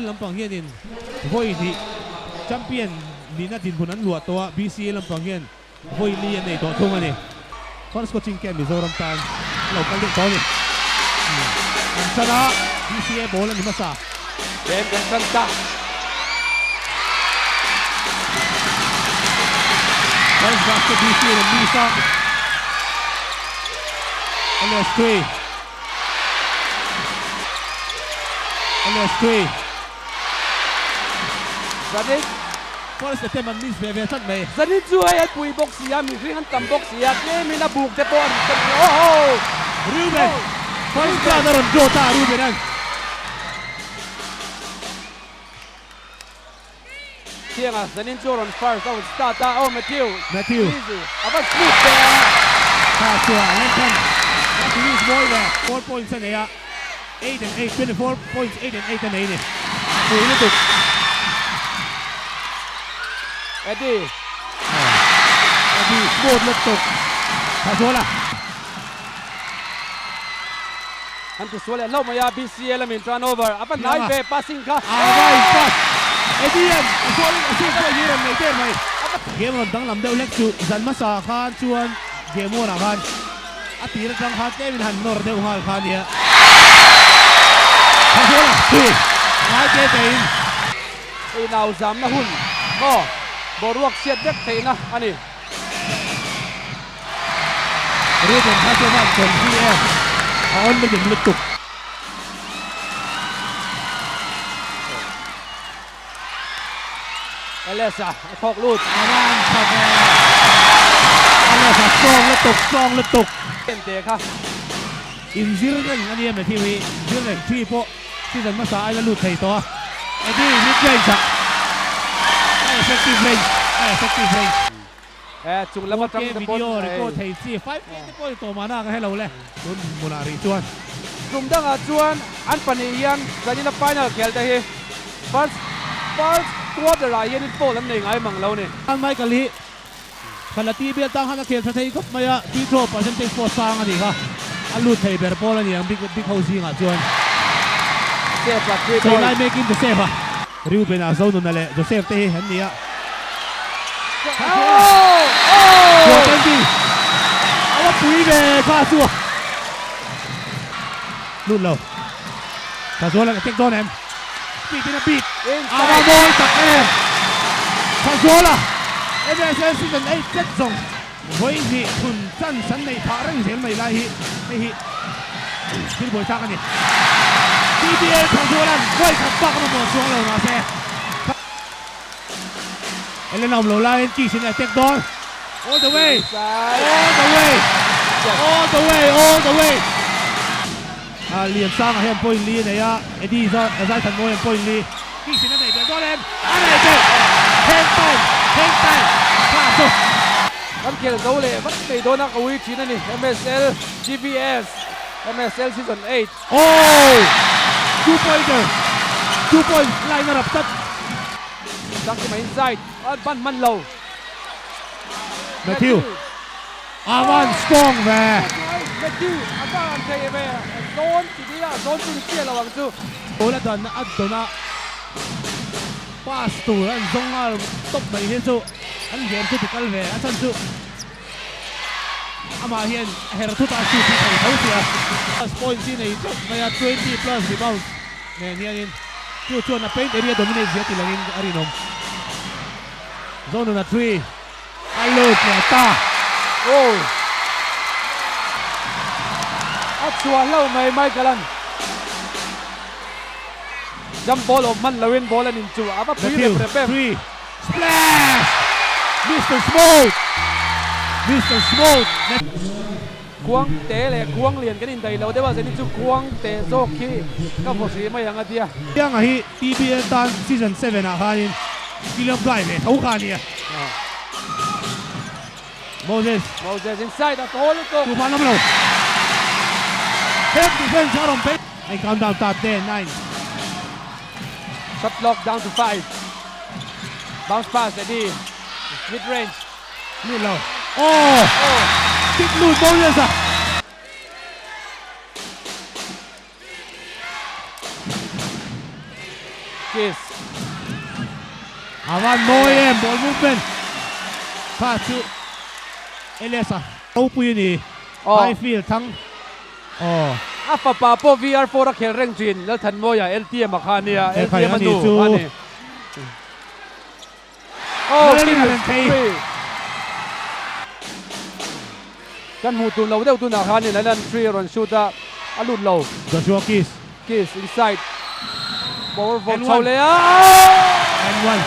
ลำปางเฮียนินห้อยที่แชมเปี้ยนลีน่าดินคนนั้นหลวดตัว BCA ลำปางเฮียนห้อยลีนในตัวทุ่งอันนี้คอนสกอตชิงแกมมิโซรัมตันเรากันเด็กตัวนี้ชนะ BCA บอลนี่มาซาเกมกันสั้นจ้าคอนสกอต BCA และมิซาLS3 Zanin Forest attempt on miss về thật mày Zanin chui at bùi bốc xìa mình khi hắn tầm bốc xìa thế mình đã buộc cái bọn oh Ruben Forest ra rồi Jota Ruben anh Thiêng à Zanin chui on first out start oh Matthew easy about smooth there Pass to Lincoln That's his boy there 4 points in there 8 and 8 24 points 8 and 8 and 8 này Ủa liên tục Eddie một liên tục thả số là hắn từ số là lâu mà ya BCA là mình turnover apa nai về passing ka right pass Eddie số là gì này tên mày game on đang làm đâu lek chu dần mà sa khan chuan game on khan à tira trong hạt cái mình hành nor đâu hal khan ya thả số là tui hai cái tên cái nào dám na hun coบอลวกเสียดเด็กเตะนะอันนี้เรื่องของท่าเจ้าบ้านคนที่เอาอันเป็นอย่างลึกตุกเอเลซ่าทอกลูดอาร่างขับเอเลซ่าซองและตกเป็นเตะค่ะอินซิร์กันอันนี้เป็นทีวีซิร์กันที่พวกที่สันมาสายแล้วลูดไถ่ตัวไอ้ที่มิดเลนส์effective range จุงแล้วมาจังตะบอลเลยก็ไทยซี5นี่ก็ตัวมาหน้าก็ให้เราเลยคุณมุนารีจวนจุงดังจวนอันปนียันจะยินไปนะเกลแต่เฮ first ตัวเดรายยันโฟลันเองไอ้มังเราเนี่ยอันไม่กะลิขณะที่เบียร์ตั้งฮันเกลไทยก็ไม่อะที่โชว์%โฟสางอันนี้ค่ะอันลูดไทยเบอร์บอลนี่ยังบิ๊กเฮาซิงอ่ะจวนเซฟจากที่บอลไล่เมกินจะเซฟอ่ะริวเป็นอาโซนุนั่นแหละจะเซฟเตะเห็นนี่อ่ะตัวเต็มที่เอาว่าปุ๋ยเบย์ข้าซัวรุ่นเราข้าซัวแล้วก็เทคโดนแอมปีกนะปีกอาบาโมยตักแอมข้าซัวล่ะMSL Season 8เจ็ดส่งไว้ที่คุณจันสันในพารังเสียงไม่ไล่ไม่ฮิที่บอยชักกันนี่TBA ข้าซัวนั่นไว้ขับปักมาหมดซัวเรามาเซ่เอเลนอมโลลาเอ็นจีสินเทคโดนall the way เหลี่ยมสร้างให้พอยลีเนี่ยเอ็ดดี้จะได้ทันโมยพอยลีที่สินนั่นเองเดี๋ยวก็เล่นอะไรเจ๊เฮงไปข้าศึกมันเกี่ยวกับเลยมันไม่โดนนักวิธีนั่นนี่ MSL GBS MSL Season 8โอ้2 pointer 2 point ไล่ระดับตัดดังขึ้นมา inside มันเราแมทธิวอาวันสตรองแวร์แมทธิวอาวันเทเวโดนทีเดียวโดนจริงเสียระวังจูโอ้แล้วตอนนั้นโดนป้าสตูอันซงอาตบไปเห็นจูอันเห็นจูติดกันแวร์อันซันจูอามาเห็นเฮร์ทุตาจูที่เขาเสียสปอยน์ที่ในจบมา20 plus rebound เนี่ยจูชวนนับเป็นเอเรียโดมิเนตเสียติลังอินอารีนอมโซนนัด3อัลลูเนี่ยตาโอ้อัดชัวร์เล่าไม่กันลันจัมบอลออกมันเลวินบอลนินจูอาบะปุยเปรเปสเปล่ามิสเตอร์สโมทควงเตะเลยควงเลียนกันอินไทยเราได้ว่าเซนิจูควงเตะโซคีก็พอสีไม่ยังอาเดียยังไงที่TBA ตอนซีซั่น7นะฮะนี่กิลล์ไกด์เนี่ยเขาขานี่Moses inside the goal to Tumanamlo Help defense Aaron Pay and count down top 10 9 shot block down to 5 bounce pass Eddie mid range Milo Big loot Moses Kiss. One more ball movement. Pass to Eliasa. เอาปุยนี่ Oh. high field ทั้ง oh Apa pa po VR4 ra khel reng chin lal than mo ya LTM makhania LTM Kaya anu ni chu. ani. Oh, Nalali Kiss. na rin kay. Free. Kan hu tu lo deu tu na khani lan 3 run shoota alut lo. Joshua Keys Kiss inside. Power for And one. Chaulea. and one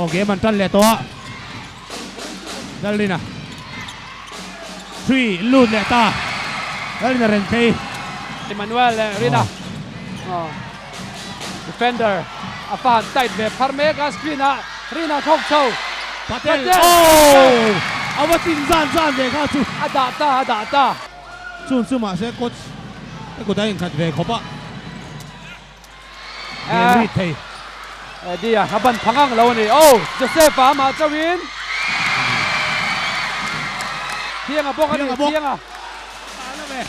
okay มันตันเลยตัวดัลลินะ 3 ลูดเลยตาดัลลินะเรนเท Emmanuel Rina. Oh. Defender. Afahan tight ve Parmega screen ha. Rina thok chau. ปาเตล Patel. โอ้เอามาตินซานเลยครับจู Adata. จูนซูมาเซกดก็ได้ยินขัดเวขบะเรียนรีดเท Dia haban phangang lo ni. Oh, Joseph ma chawin. Thiang a bok ani Thiang a bok. thiang a. มาแล้วเว้ย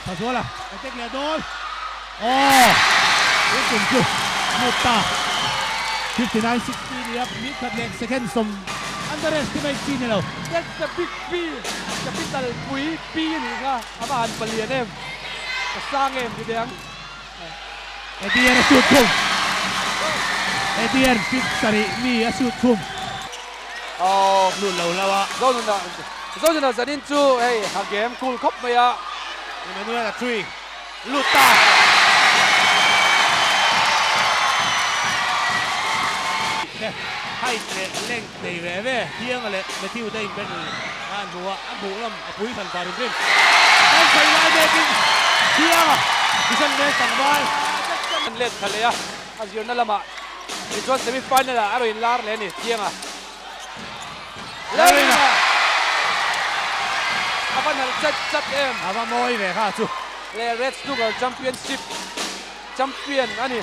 ถ้าชัวร์ล่ะไอ้เต็กเหลียโดนโอ้ยจุ่มจุ่มมุดตา59-60ครับมิดขัดเล็ก second สม underestimate จีนเรา That's the big P. Capital Pui P ni ka. Aban palian em. Kasang em di dang. เอเดียร์สุดทุ่มเอเดียร์ฟิตสรีมีสุดทุ่ม Oh, ลุ่นเราแล้วอะ Zona zanin chu hey ha game cool khop mai ya. เอเมนูเอลทรีลุดตาให้เล่งในแหวนเที่ยงอะไรมาที่อุทัยเป็นบ้านบัวอันบุลำปุ้ยสันฟารุนเป็นให้ใส่ลายเด็กเที่ยงอ่ะดิฉันเล่นสั่งไว้ Let thale ya. Azir na lama. It was semi final aro in lar le ni thiang a. Lerina. Apan hal chat em. เอามามอยเลยค่ะจุ Le Red Snooker Championship. Champion ani.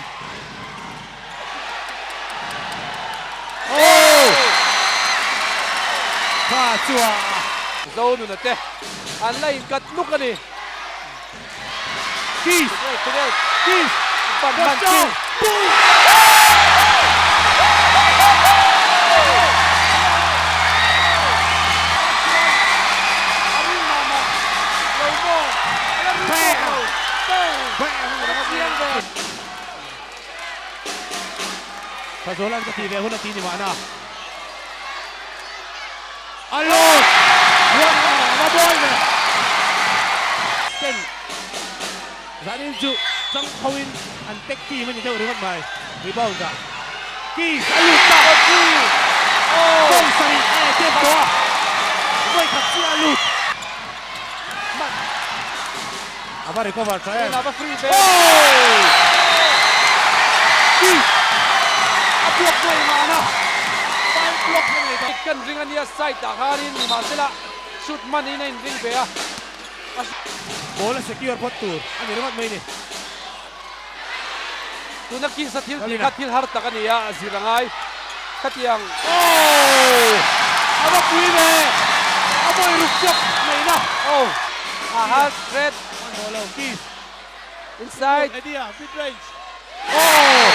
โอ้ข้าจัว Zone na te. An lai kat nuk ani. กีส Today. กีส Ban เด็ก ban จ้า kill. ปุ้ย Arin mama. Lomo. Bang. Bang. แหวนนะครับ Thiang ve. ถ้าโซลันก็ทีเดียวหุ่นทีนี่มานะอัลโหลเรื่องมาบอยเลยเส้นซาดินจูจังเขาวินอันเต็กกี้มันจะเท่าหรือไม่รีบอลจ้ะกี้สลุดตากี้ Oh. ก้องสลิดเจ็บตัวไม่ขัดเสียลุดมันอาบาริโกวาร์ทราย Nava free โอ้ there. กี้ Block mo yung mana. Five block mo nito. Kan ringan niya side. Takarin ni Marcela. Shoot man ina in ring beya. โบลัสกิวร์พัตตูอันนี้รู้ไหมนี่ Tu nakin sa til di katil har takaniya zirangay. Katiyang. Oh! Aba puine. Aba irukyok na ina. Oh. Ahas red One ball out, Keys. inside. Idea, mid range. Oh.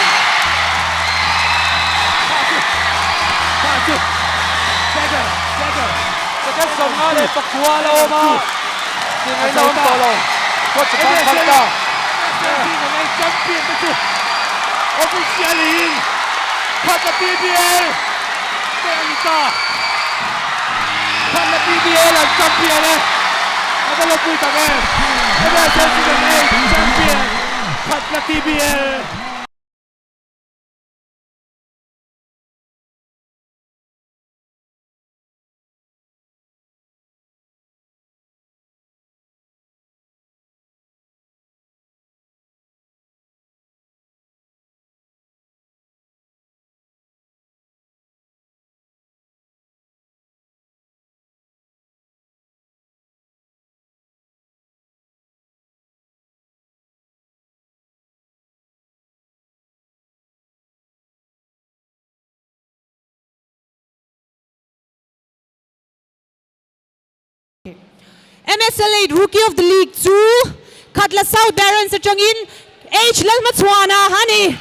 Pasu. Jagger. Second song nga le pakuwala o ma. Singay na ang tolo. Coach Bang Kanta. Champion betul. Officially pada PBL. Kita pada PBL ang champion eh. Ada lebih tak eh. Ada champion. Pada PBL. MSL 8 Rookie of the League 2 Katla South Baron sa changin H Lalmatswana hani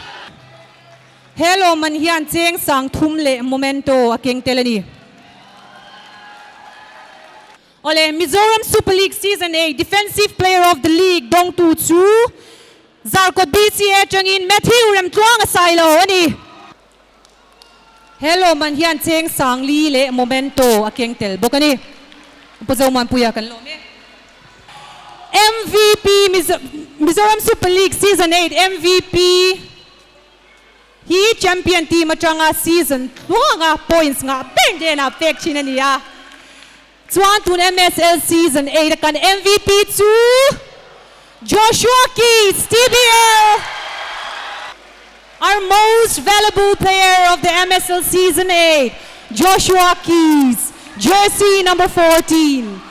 Hello man hian cheng sang thum le momento akeng telani Ole Mizoram Super League Season 8 Defensive Player of the League Dong Tu Chu Zarko BCA changin Matthew Rem Tuang Asailo ani Hello man hian cheng sang li le momento akeng tel bokani Puzaw man puya kan lo me MVP Mizoram Super League Season 8 MVP He champion team atanga season nga points nga bende na pek chinania Chuan tun MSL Season 8 kan MVP 2 Joshua Keys TBL Our most valuable player of the MSL Season 8 Joshua Keys jersey number 14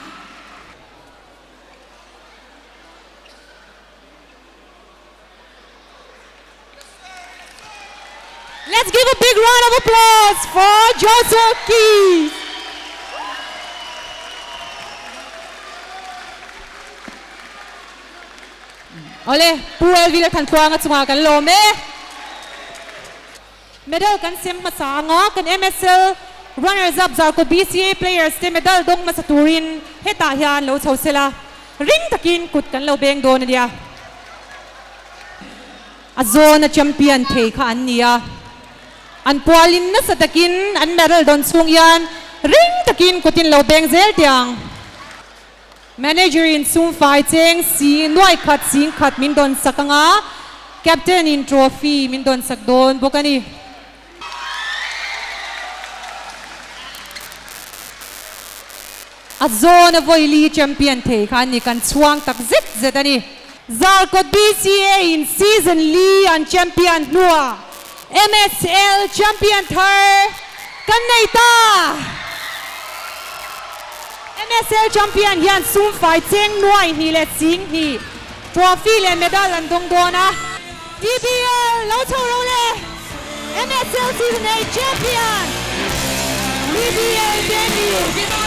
Let's give a big round of applause for Joshua Keys. Ole, puel vila kan tuang at sunga kan lome. Medal kan sim masanga kan MSL runners up Zarko BCA players te medal dong masaturin heta hian lo chho sila. Ring takin kut kan lo beng do na dia. Azona champion thei kha an nia. An pualin na sa takin an medal don sung yan ring takin kutin lo beng zel tiang manager in sung fai cheng si nuai khat sing khat min don sakanga captain in trophy min don sak don bokani azona voili champion thei khan ni kan chuang tak zet zetani Zarko BCA in season li an champion nuwa MSL champion thar Kanaita MSL champion hian sum fai cheng nuai hi le sing hi trophy le medal an dong dona TBL lo choro le MSL season 8 champion TBL debut